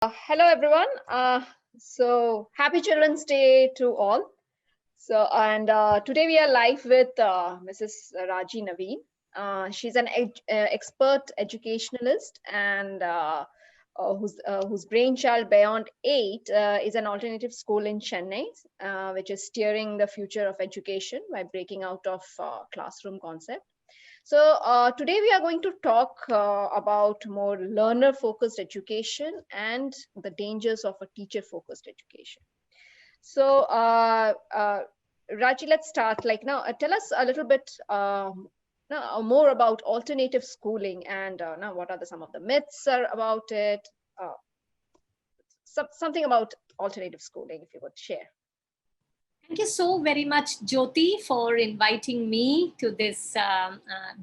Hello, everyone. So happy Children's Day to all. Today we are live with Mrs. Raji Naveen. She's an expert educationalist and whose brainchild Beyond 8 is an alternative school in Chennai, which is steering the future of education by breaking out of classroom concept. Today we are going to talk about more learner-focused education and the dangers of a teacher-focused education. So, Raji, let's start. Tell us a little bit now, more about alternative schooling and now what are some of the myths about it? Uh, Something about alternative schooling, if you would share. Thank you so very much, Jyoti, for inviting me to this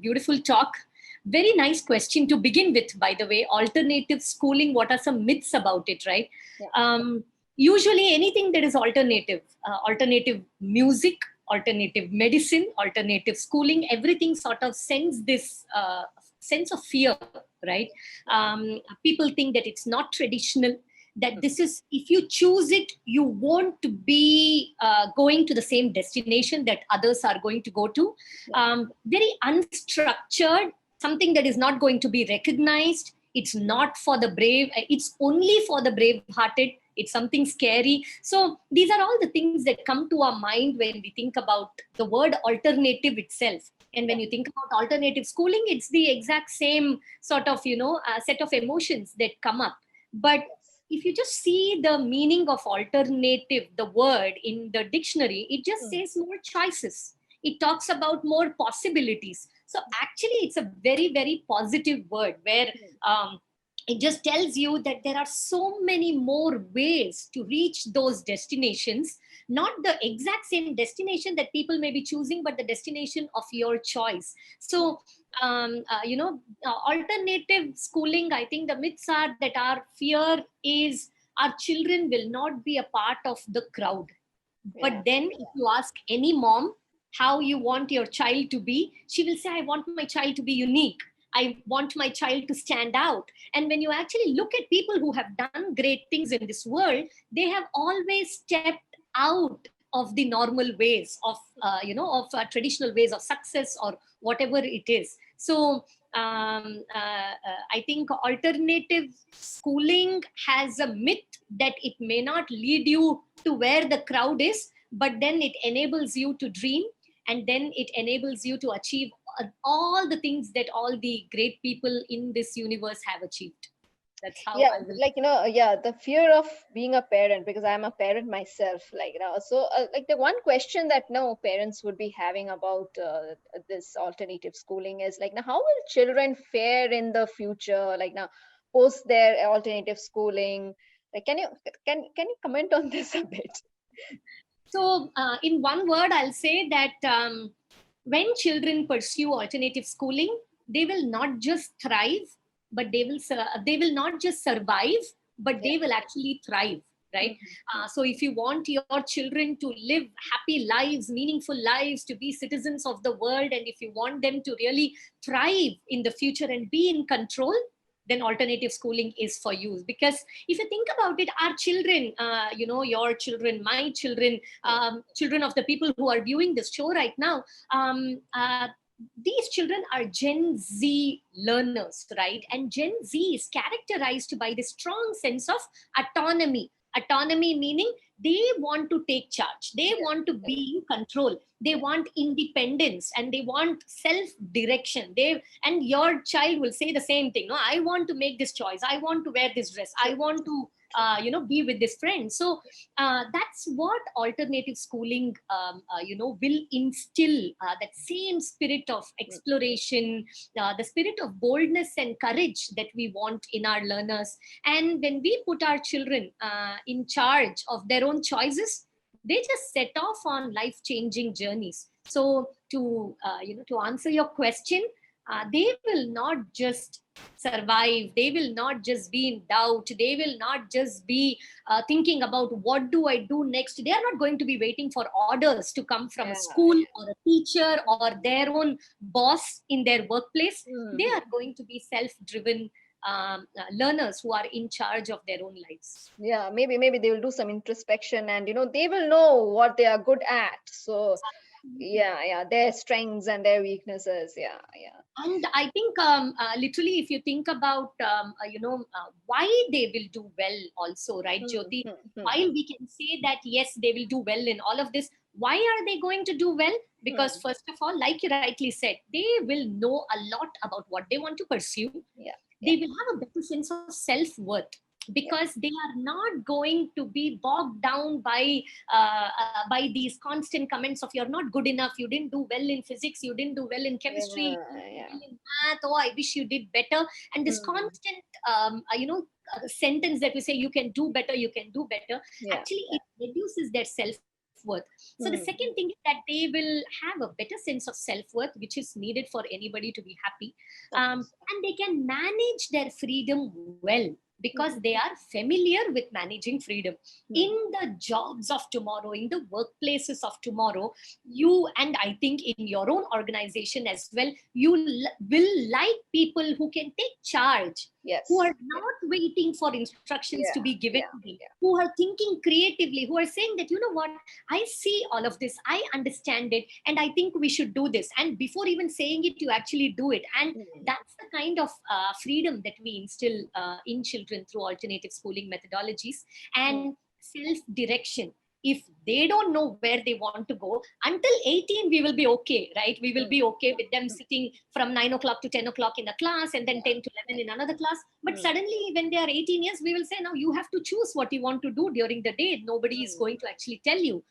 beautiful talk. Very nice question to begin with, by the way. Alternative schooling, what are some myths about it, right? Yeah. Usually anything that is alternative, alternative music, alternative medicine, alternative schooling, everything sort of sends this sense of fear, right? People think that it's not traditional, that this is, if you choose it, you won't be going to the same destination that others are going to go to. Very unstructured, something that is not going to be recognized. It's not for the brave, it's only for the brave hearted. It's something scary. So these are all the things that come to our mind when we think about the word alternative itself. And when you think about alternative schooling, it's the exact same sort of, set of emotions that come up. But if you just see the meaning of alternative, the word in the dictionary, it just says more choices. It talks about more possibilities. So actually, it's a very, very positive word where it just tells you that there are so many more ways to reach those destinations, not the exact same destination that people may be choosing, but the destination of your choice. So, alternative schooling, I think the myths are that our fear is our children will not be a part of the crowd. But then if you ask any mom how you want your child to be, she will say, I want my child to be unique. I want my child to stand out. And when you actually look at people who have done great things in this world, they have always stepped out of the normal ways of, traditional ways of success or whatever it is. So I think alternative schooling has a myth that it may not lead you to where the crowd is, but then it enables you to dream, and then it enables you to achieve all the things that all the great people in this universe have achieved. That's how I will. The fear of being a parent, because I'm a parent myself, the one question that parents would be having about this alternative schooling is now, how will children fare in the future, post their alternative schooling? Can you comment on this a bit? So in one word, I'll say that when children pursue alternative schooling, they will not just thrive, but they will not just survive, but they will actually thrive, right? So if you want your children to live happy lives, meaningful lives, to be citizens of the world, and if you want them to really thrive in the future and be in control, then alternative schooling is for you. Because if you think about it, our children, your children, my children, children of the people who are viewing this show right now, these children are Gen Z learners, right? And Gen Z is characterized by this strong sense of autonomy. Autonomy meaning they want to take charge. They want to be in control. They want independence and they want self-direction. And your child will say the same thing. No, I want to make this choice. I want to wear this dress. I want to be with this friend. So that's what alternative schooling will instill, that same spirit of exploration, the spirit of boldness and courage that we want in our learners. And when we put our children in charge of their own choices, they just set off on life-changing journeys. So to answer your question, they will not just survive. They will not just be in doubt. They will not just be thinking about what do I do next. They are not going to be waiting for orders to come from a school or a teacher or their own boss in their workplace. They are going to be self-driven, learners who are in charge of their own lives. Yeah, maybe they will do some introspection, and they will know what they are good at. So Absolutely. yeah, their strengths and their weaknesses. Yeah, yeah. And I think literally, if you think about, why they will do well also, right, Hmm, Jyoti? hmm, hmm, While we can say that, yes, they will do well in all of this, why are they going to do well? Because hmm. first of all, like you rightly said, they will know a lot about what they want to pursue. Yeah, They yeah, will have a better sense of self-worth, yeah. because they are not going to be bogged down by these constant comments of you're not good enough, you didn't do well in physics, you didn't do well in chemistry, you Yeah, didn't do yeah. well in math, oh, I wish you did better. And this Hmm. constant sentence that we say, you can do better, you can do better, Yeah, actually yeah. it reduces their self-worth. So the second thing Hmm. is that they will have a better sense of self-worth, which is needed for anybody to be happy. Of course. And they can manage their freedom well, because Hmm, they are familiar with managing freedom. In hmm. the jobs of tomorrow, in the workplaces of tomorrow, you, and I think in your own organization as well, you will like people who can take charge, who are Yes. Yeah, not waiting for instructions to yeah, be given yeah, to them, yeah. who are thinking creatively, who are saying that, you know what, I see all of this, I understand it, and I think we should do this. And before even saying it, you actually do it. And Hmm, that's the kind of freedom that we instill in children through alternative schooling methodologies hmm, and self direction. If they don't know where they want to go, until 18 we will be okay, right? We will hmm, be okay with them hmm. sitting from 9 o'clock to 10 o'clock in a class, and then Yeah, 10 to 11 in another class. But hmm, suddenly when they are 18 years, we will say, now you have to choose what you want to do during the day. Nobody is hmm, going to actually tell you.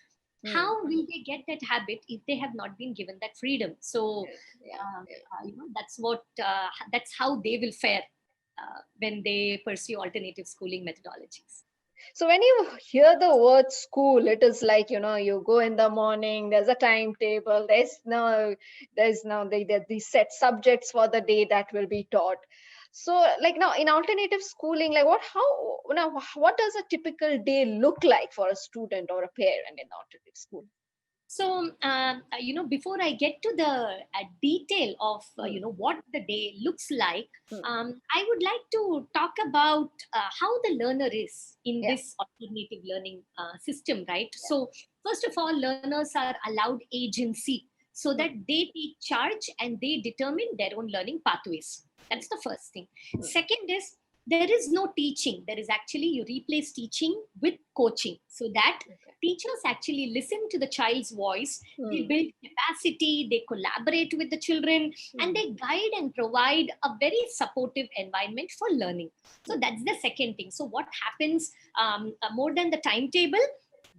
hmm. How will they get that habit if they have not been given that freedom? So Yeah, yeah, yeah. that's how they will fare when they pursue alternative schooling methodologies. So when you hear the word school, it is like, you go in the morning, there's a timetable, there's no the set subjects for the day that will be taught. So like now in alternative schooling, like what does a typical day look like for a student or a parent in alternative school? So, before I get to the detail of, Hmm, what the day looks like, hmm. I would like to talk about how the learner is in Yeah, this alternative learning system, right? yeah. So, first of all, learners are allowed agency so that Hmm, they take charge and they determine their own learning pathways. hmm, That's the first thing. hmm. Second is, there is no teaching. There is actually, you replace teaching with coaching, so that Okay. teachers actually listen to the child's voice, they Hmm, build capacity, they collaborate with the children, and hmm, they guide and provide a very supportive environment for learning. So hmm. that's the second thing. So what happens, more than the timetable,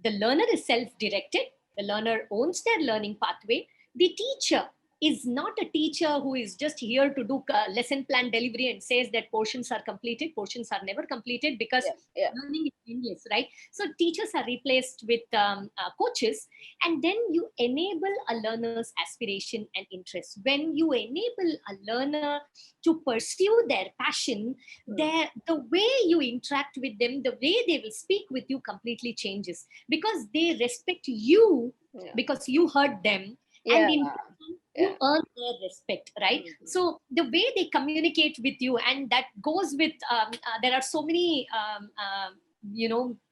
the learner is self-directed, the learner owns their learning pathway. The teacher is not a teacher who is just here to do lesson plan delivery and says that portions are completed. Portions are never completed, because Yeah, yeah. learning is endless, right? So teachers are replaced with coaches, and then you enable a learner's aspiration and interest. When you enable a learner to pursue their passion, Hmm. the way you interact with them, the way they will speak with you completely changes, because they respect you, Yeah, because you heard them, and yeah, in turn, yeah. you earn their respect, right? Hmm, So the way they communicate with you, and that goes with there are so many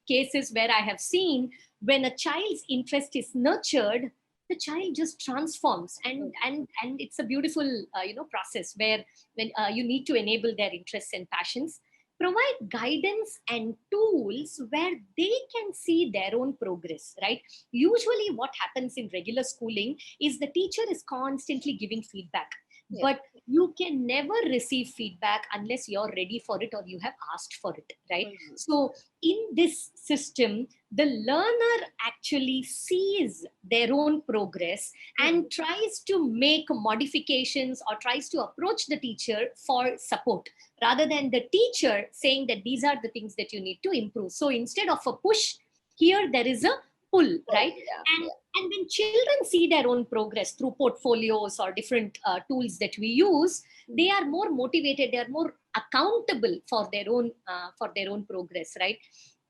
cases where I have seen, when a child's interest is nurtured, the child just transforms, hmm, and it's a beautiful process, where when you need to enable their interests and passions, provide guidance and tools where they can see their own progress, right? Usually what happens in regular schooling is the teacher is constantly giving feedback, yeah. but you can never receive feedback unless you're ready for it or you have asked for it, right? Hmm, So in this system, the learner actually sees their own progress hmm. and tries to make modifications or tries to approach the teacher for support, rather than the teacher saying that these are the things that you need to improve. So instead of a push, here there is a pull, Well, right? yeah, and yeah. and when children see their own progress through portfolios or different tools that we use, they Hmm. are more motivated, they are more accountable for their own progress, right?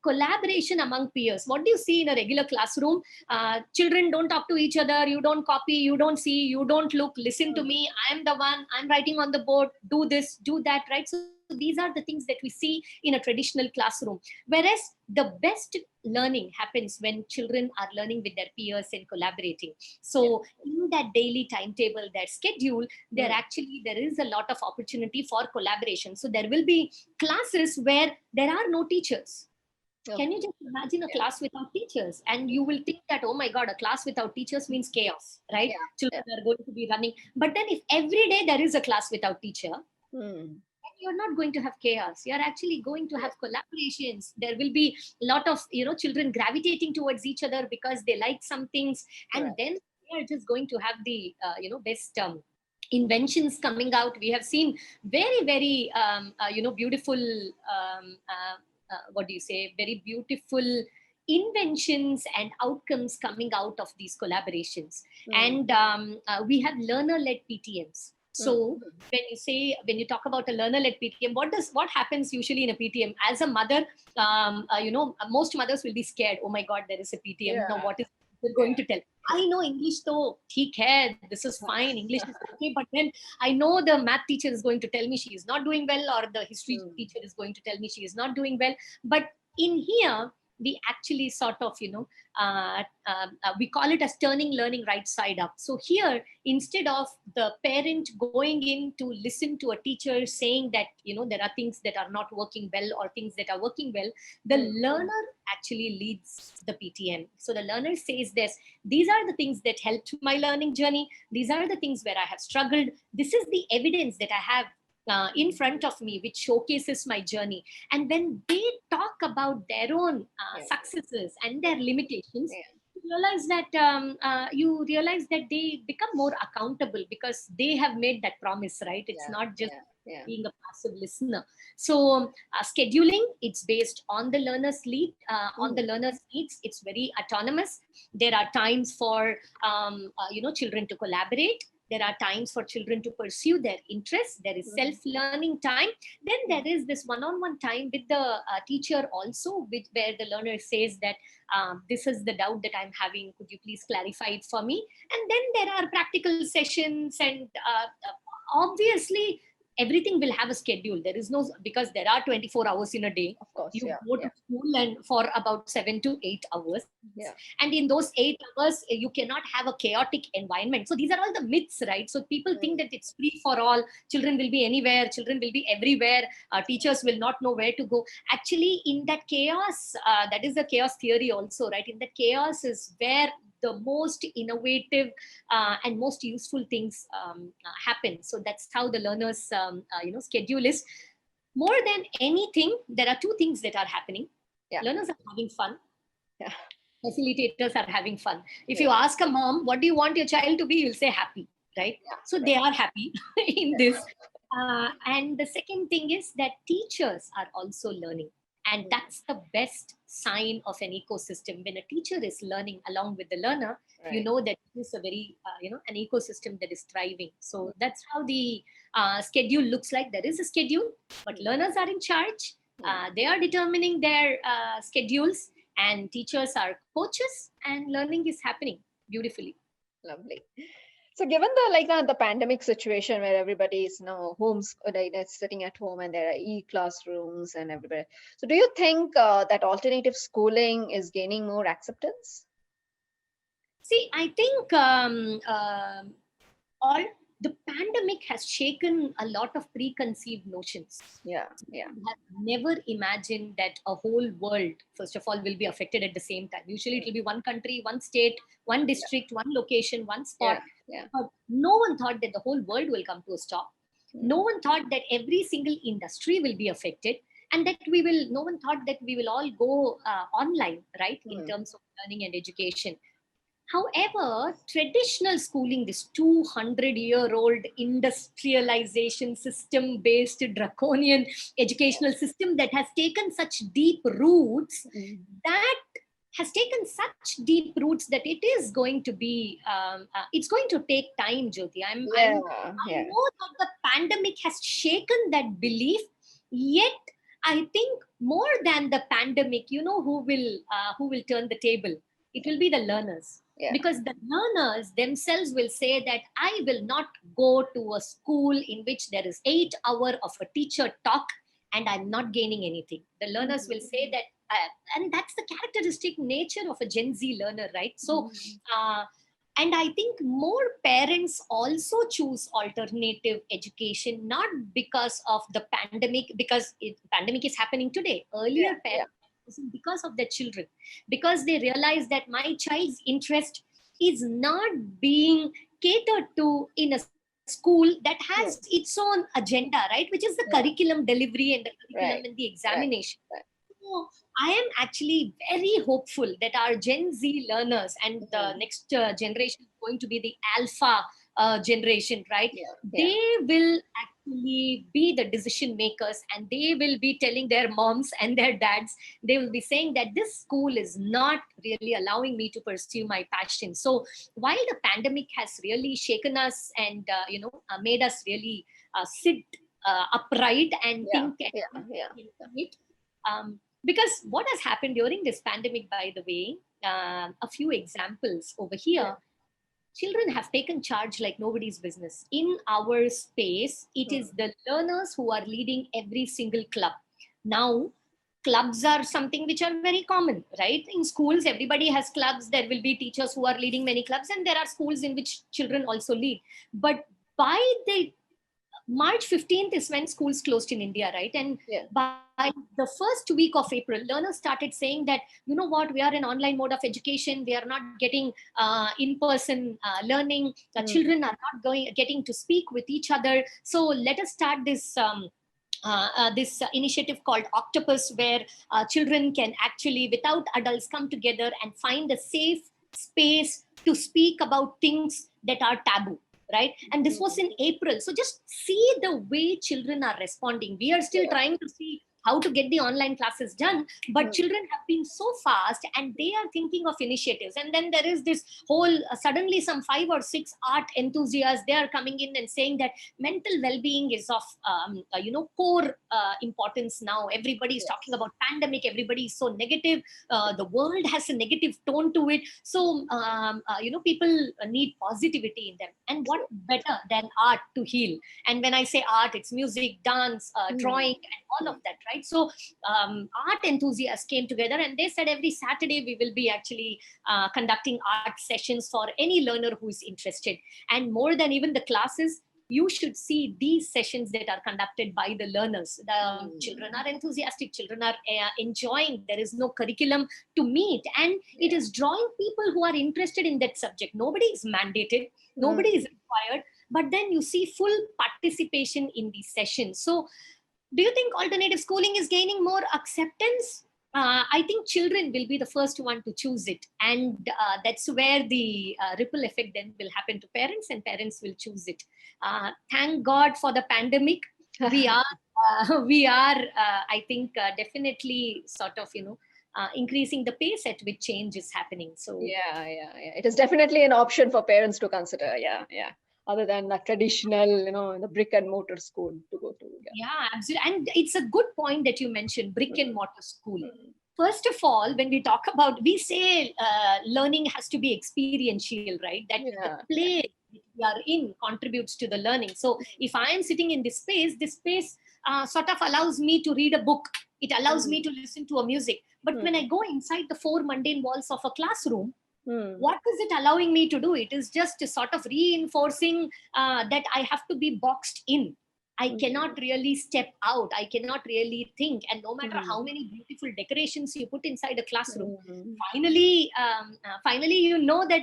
Collaboration among peers, what do you see in a regular classroom? Children don't talk to each other, you don't copy, you don't see, you don't look, listen to Hmm. me, I am the one, I'm writing on the board, do this, do that, right? So So these are the things that we see in a traditional classroom. Whereas the best learning happens when children are learning with their peers and collaborating. So in that daily timetable, their schedule, there is a lot of opportunity for collaboration. So there will be classes where there are no teachers. Can you just imagine a class without teachers? And you will think that, oh my God, a class without teachers means chaos, right? Children are going to be running. But then if every day there is a class without teacher, then you're not going to have chaos. You're actually going to have collaborations. There will be a lot of, children gravitating towards each other because they like some things. And then they are just going to have the, best inventions coming out. We have seen very, very, beautiful, what do you say, very beautiful inventions and outcomes coming out of these collaborations. And we have learner-led PTMs. So when you talk about a learner-led PTM, what happens usually in a PTM? As a mother, most mothers will be scared. Oh my God, there is a PTM. Now what is they're going to tell? I know English though, theek hai, this is fine, English is okay, but then I know the math teacher is going to tell me she is not doing well, or the history teacher is going to tell me she is not doing well. But in here, we actually sort of, we call it as turning learning right side up. So here, instead of the parent going in to listen to a teacher saying that, there are things that are not working well or things that are working well, the learner actually leads the PTM. So the learner says this, these are the things that helped my learning journey. These are the things where I have struggled. This is the evidence that I have in front of me, which showcases my journey. And when they talk about their own successes and their limitations, you realize that they become more accountable because they have made that promise, right? It's not just being a passive listener. So scheduling, it's based on the learner's lead, on the learner's needs. It's very autonomous. There are times for children to collaborate. There are times for children to pursue their interests. There is self-learning time. Then there is this one-on-one time with the teacher also, where the learner says that this is the doubt that I'm having. Could you please clarify it for me? And then there are practical sessions, and obviously everything will have a schedule. There is no, because there are 24 hours in a day. Of course, you go to school and for about 7 to 8 hours. And in those 8 hours, you cannot have a chaotic environment. So these are all the myths, right? So people think that it's free for all. Children will be anywhere. Children will be everywhere. Teachers will not know where to go. Actually, in that chaos, that is the chaos theory also, right? In that chaos is where the most innovative and most useful things happen. So that's how the learner's schedule is. More than anything, there are two things that are happening. Learners are having fun. Facilitators are having fun. If you ask a mom, what do you want your child to be? You'll say happy, right? So they are happy in this. And the second thing is that teachers are also learning. And that's the best sign of an ecosystem. When a teacher is learning along with the learner, you know that it is a very, an ecosystem that is thriving. So that's how the schedule looks like. There is a schedule, but learners are in charge. They are determining their schedules, and teachers are coaches, and learning is happening beautifully. Lovely. So given the pandemic situation where everybody is now sitting at home and there are e-classrooms and everybody, so do you think that alternative schooling is gaining more acceptance? See, I think the pandemic has shaken a lot of preconceived notions. I have never imagined that a whole world, first of all, will be affected at the same time. Usually it will be one country, one state, one district, one location, one spot. But no one thought that the whole world will come to a stop. No one thought that every single industry will be affected, and that no one thought that we will all go online, right, in terms of learning and education. However, traditional schooling, this 200-year-old industrialization system-based draconian educational system that has taken such deep roots, that it is going to be, it's going to take time, Jyoti. I know that the pandemic has shaken that belief, yet I think more than the pandemic, who will turn the table? It will be the learners. Because the learners themselves will say that I will not go to a school in which there is 8 hours of a teacher talk and I'm not gaining anything. The learners will say that, and that's the characteristic nature of a Gen Z learner, right? So, and I think more parents also choose alternative education, not because of the pandemic, because pandemic is happening today. Earlier, parents because of their children, because they realize that my child's interest is not being catered to in a school that has its own agenda, right? Which is the curriculum delivery and the curriculum and the examination. So I am actually very hopeful that our Gen Z learners and the next generation is going to be the alpha generation, right? They will actually be the decision makers, and they will be telling their moms and their dads, they will be saying that this school is not really allowing me to pursue my passion. So while the pandemic has really shaken us and made us really sit upright and think and it, because what has happened during this pandemic, by the way, a few examples over here. Children have taken charge like nobody's business. In our space, it is the learners who are leading every single club. Now, clubs are something which are very common, right? In schools, everybody has clubs. There will be teachers who are leading many clubs, and there are schools in which children also lead. But by the March 15th is when schools closed in India, right? And by the first week of April, learners started saying that, you know what, we are in online mode of education. We are not getting in-person learning. The children are not getting to speak with each other. So let us start this initiative called Octopus, where children can actually, without adults, come together and find a safe space to speak about things that are taboo, right? And this was in April. So just see the way children are responding. We are still trying to see how to get the online classes done, but children have been so fast and they are thinking of initiatives. And then there is this whole suddenly some 5 or 6 art enthusiasts, they are coming in and saying that mental well-being is of core importance now. Everybody is talking about pandemic, everybody is so negative, the world has a negative tone to it. So people need positivity in them, and what better than art to heal? And when I say art, it's music, dance, drawing, and all of that, right? So art enthusiasts came together and they said every Saturday we will be actually conducting art sessions for any learner who is interested. And more than even the classes, you should see these sessions that are conducted by the learners. The children are enthusiastic, children are enjoying. There is no curriculum to meet, and it is drawing people who are interested in that subject. Nobody is mandated, nobody is required, but then you see full participation in these sessions. So do you think alternative schooling is gaining more acceptance? I think children will be the first one to choose it. And that's where the ripple effect then will happen to parents, and parents will choose it. Thank God for the pandemic. We are, I think, definitely sort of, increasing the pace at which change is happening. So it is definitely an option for parents to consider. Other than a traditional, the brick and mortar school to go to. Absolutely. And it's a good point that you mentioned, brick and mortar school. First of all, when we talk about, we say learning has to be experiential, right? That the play we are in contributes to the learning. So if I am sitting in this space sort of allows me to read a book. It allows me to listen to a music. But when I go inside the four mundane walls of a classroom, what is it allowing me to do? It is just sort of reinforcing that I have to be boxed in. I cannot really step out. I cannot really think. And no matter how many beautiful decorations you put inside a classroom, finally, you know that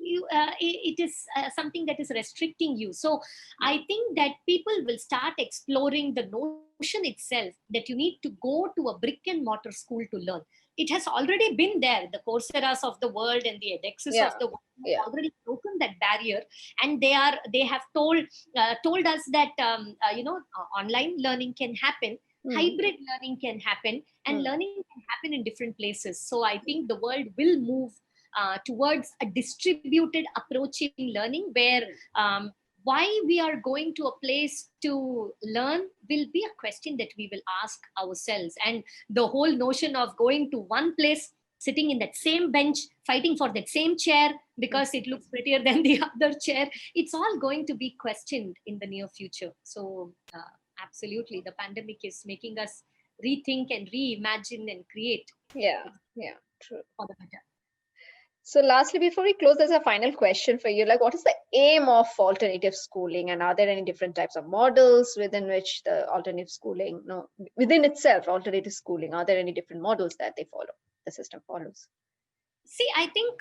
it is something that is restricting you. So I think that people will start exploring the notion itself that you need to go to a brick and mortar school to learn. It has already been there. The Coursera's of the world and the edX's of the world have already broken that barrier, and they have told us that online learning can happen, hybrid learning can happen, and learning can happen in different places. So I think the world will move towards a distributed approach in learning, where why we are going to a place to learn will be a question that we will ask ourselves. And the whole notion of going to one place sitting in that same bench, fighting for that same chair because it looks prettier than the other chair. It's all going to be questioned in the near future. So, absolutely, the pandemic is making us rethink and reimagine and create Yeah, true. for the better. So lastly, before we close, there's a final question for you. Like, what is the aim of alternative schooling, and are there any different types of models within which the alternative schooling, no, within itself, alternative schooling, are there any different models that they follow, the system follows? See, I think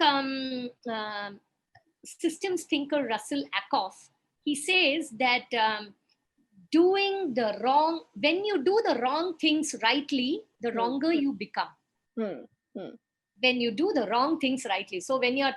systems thinker Russell Ackoff, he says that when you do the wrong things rightly, the wronger you become. Hmm. Hmm. When you do the wrong things rightly. So when you're,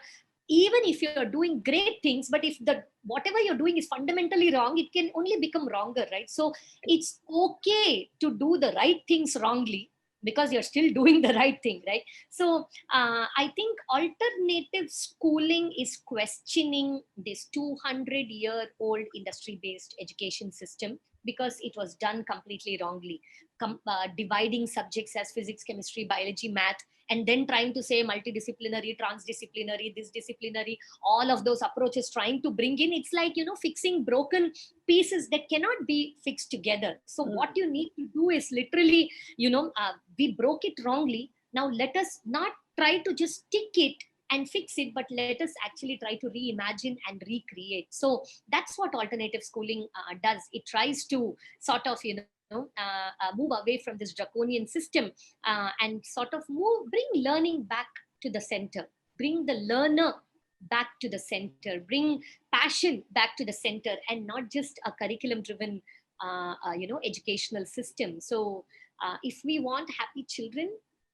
even if you're doing great things, but if the whatever you're doing is fundamentally wrong, it can only become wronger, right? So it's okay to do the right things wrongly because you're still doing the right thing, right? So I think alternative schooling is questioning this 200-year-old industry-based education system because it was done completely wrongly. Dividing subjects as physics, chemistry, biology, math, and then trying to say multidisciplinary, transdisciplinary, this disciplinary, all of those approaches trying to bring in, it's like, fixing broken pieces that cannot be fixed together. So what you need to do is literally, we broke it wrongly. Now let us not try to just stick it and fix it, but let us actually try to reimagine and recreate. So that's what alternative schooling does. It tries to sort of, move away from this draconian system, and sort of bring learning back to the center, bring the learner back to the center, bring passion back to the center, and not just a curriculum driven educational system. So if we want happy children,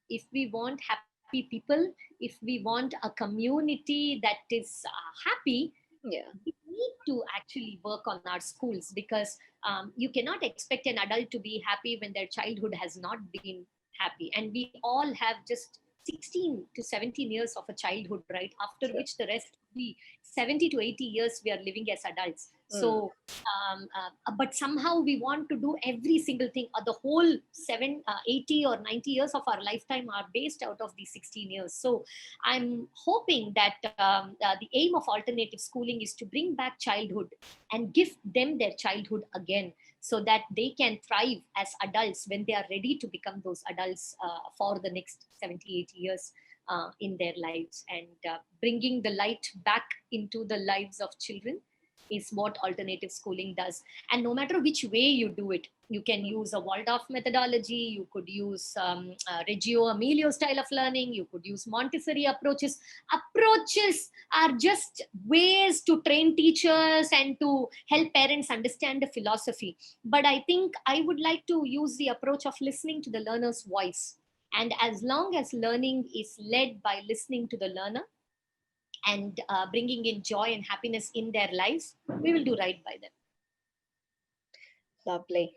if we want happy people, if we want a community that is happy, Yeah. we need to actually work on our schools, because you cannot expect an adult to be happy when their childhood has not been happy. And we all have just 16 to 17 years of a childhood, right? After Sure. which the rest of the 70 to 80 years we are living as adults. So, but somehow we want to do every single thing. The whole 80 or 90 years of our lifetime are based out of these 16 years. So I'm hoping that the aim of alternative schooling is to bring back childhood and give them their childhood again, so that they can thrive as adults when they are ready to become those adults for the next 70, 80 years in their lives. And bringing the light back into the lives of children is what alternative schooling does. And no matter which way you do it, you can use a Waldorf methodology, you could use Reggio Emilio style of learning, you could use Montessori approaches. Approaches are just ways to train teachers and to help parents understand the philosophy. But I think I would like to use the approach of listening to the learner's voice. And as long as learning is led by listening to the learner and bringing in joy and happiness in their lives, we will do right by them. Lovely.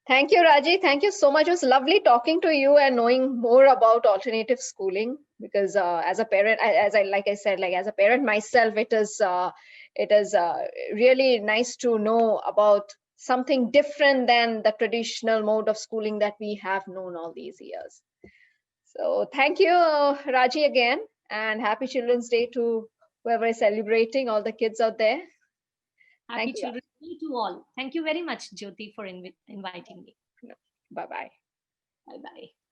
Thank you, Raji. Thank you so much. It was lovely talking to you and knowing more about alternative schooling. Because as a parent, like I said, like as a parent myself, it is really nice to know about something different than the traditional mode of schooling that we have known all these years. So thank you, Raji, again, and happy Children's Day to whoever is celebrating, all the kids out there. Happy Children's Day to all. Thank you very much, Jyoti, for inviting me. Bye-bye. Bye-bye.